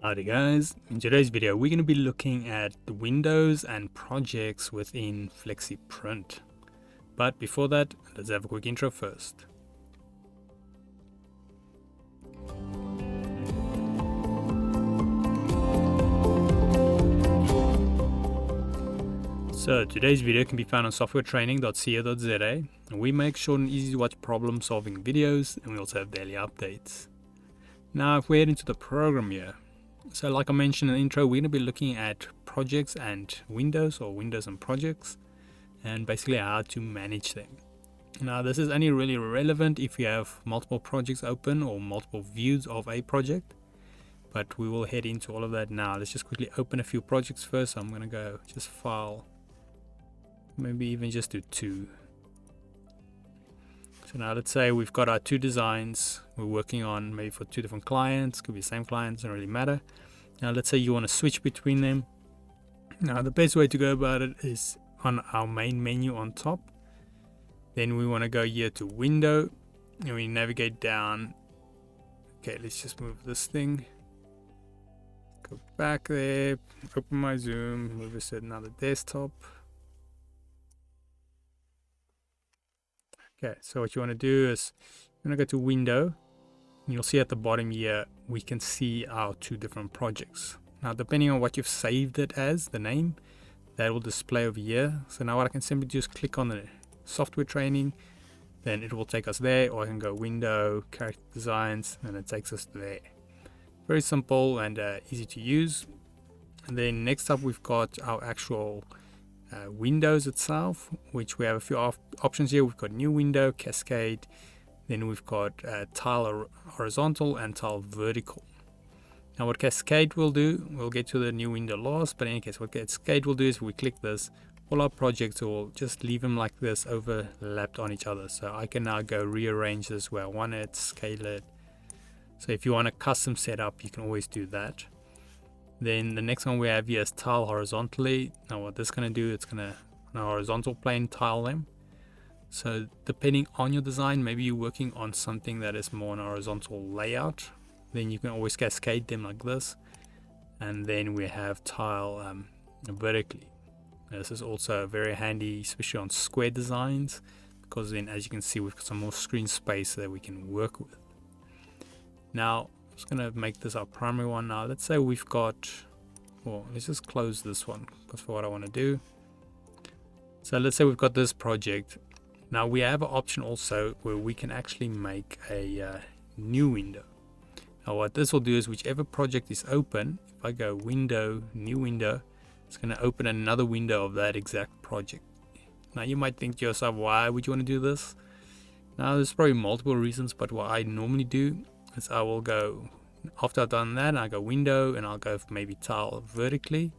Howdy guys, in today's video we're going to be looking at the windows and projects within FlexiPRINT. But before that, let's have a quick intro first. So today's video can be found on softwaretraining.co.za, and we make short and easy to watch problem solving videos, and we also have daily updates. Now if we head into the program here, so like I mentioned in the intro, we're going to be looking at projects and windows, or windows and projects, and basically how to manage them. Now this is only really relevant if you have multiple projects open or multiple views of a project, but we will head into all of that now. Let's just quickly open a few projects first. So I'm going to go just file, maybe even just do two. So now let's say we've got our two designs we're working on, maybe for two different clients, could be the same client, doesn't really matter. Now let's say you want to switch between them. Now the best way to go about it is on our main menu on top. Then we want to go here to window and we navigate down. Okay, let's just move this thing. Go back there, open my Zoom, move this to another desktop. Okay, so what you want to do is you're going to go to window, and you'll see at the bottom here we can see our two different projects. Now depending on what you've saved it as, the name, that will display over here. So now what I can simply just click on the software training, then it will take us there, or I can go window, character designs, and it takes us there. Very simple and easy to use. And then next up we've got our actual windows itself, which we have a few options here. We've got new window, cascade, then we've got tile horizontal and tile vertical. Now what cascade will do, we'll get to the new window last, but in any case what cascade will do is we click this, all our projects will just leave them like this, overlapped on each other. So I can now go rearrange this where I want it, scale it. So if you want a custom setup, you can always do that. Then the next one we have here is tile horizontally. Now what this is going to do, it's going to, on a horizontal plane, tile them. So depending on your design, maybe you're working on something that is more on a horizontal layout, then you can always cascade them like this. And then we have tile vertically. This is also very handy, especially on square designs, because then as you can see we've got some more screen space that we can work with. Now I'm just going to make this our primary one. Now let's say we've got, well, let's just close this one because for what I want to do. So let's say we've got this project. Now we have an option also where we can actually make a new window. Now what this will do is whichever project is open, if I go window, new window, it's going to open another window of that exact project. Now you might think to yourself, why would you want to do this? Now there's probably multiple reasons, but what I normally do is I will go, after I've done that, I go window and I'll go for maybe tile vertically.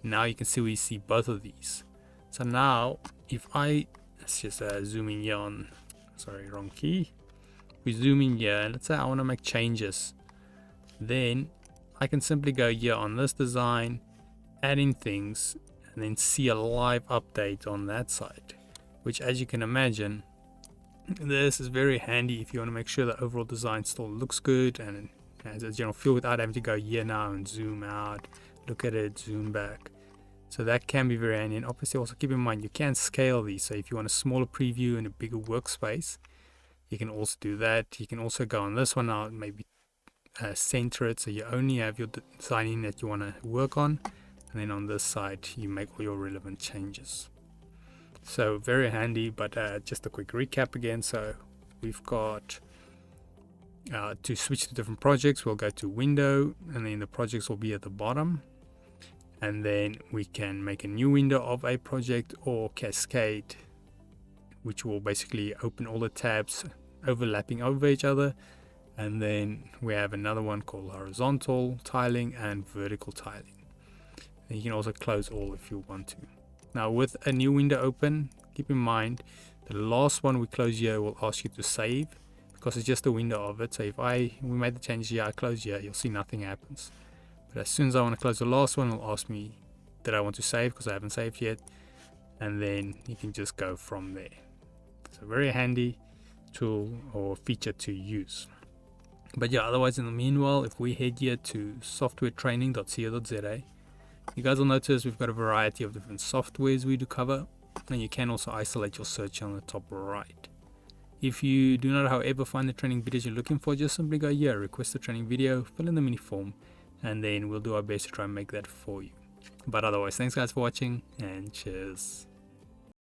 Now you can see we see both of these. So now if I, let's just zoom in here on, sorry, wrong key. We zoom in here and let's say I want to make changes. Then I can simply go here on this design, add in things, and then see a live update on that side, which as you can imagine, this is very handy if you want to make sure the overall design still looks good and has a general feel without having to go here now and zoom out, look at it, zoom back. So that can be very handy. And obviously also keep in mind you can scale these. So if you want a smaller preview and a bigger workspace, you can also do that. You can also go on this one now, maybe center it so you only have your designing that you want to work on, and then on this side you make all your relevant changes. So very handy, but just a quick recap again. So we've got to switch to different projects, we'll go to window and then the projects will be at the bottom, and then we can make a new window of a project or cascade, which will basically open all the tabs overlapping over each other. And then we have another one called horizontal tiling and vertical tiling. And you can also close all if you want to. Now with a new window open, keep in mind the last one we close here will ask you to save, because it's just a window of it. So if we made the change here, I close here, you'll see nothing happens. But as soon as I want to close the last one, it'll ask me that I want to save because I haven't saved yet, and then you can just go from there. So very handy tool or feature to use. But yeah, otherwise in the meanwhile, if we head here to softwaretraining.co.za, you guys will notice we've got a variety of different softwares we do cover, and you can also isolate your search on the top right. If you do not, however, find the training videos you're looking for, just simply go here, request a training video, fill in the mini form, and then we'll do our best to try and make that for you. But otherwise, thanks guys for watching, and cheers.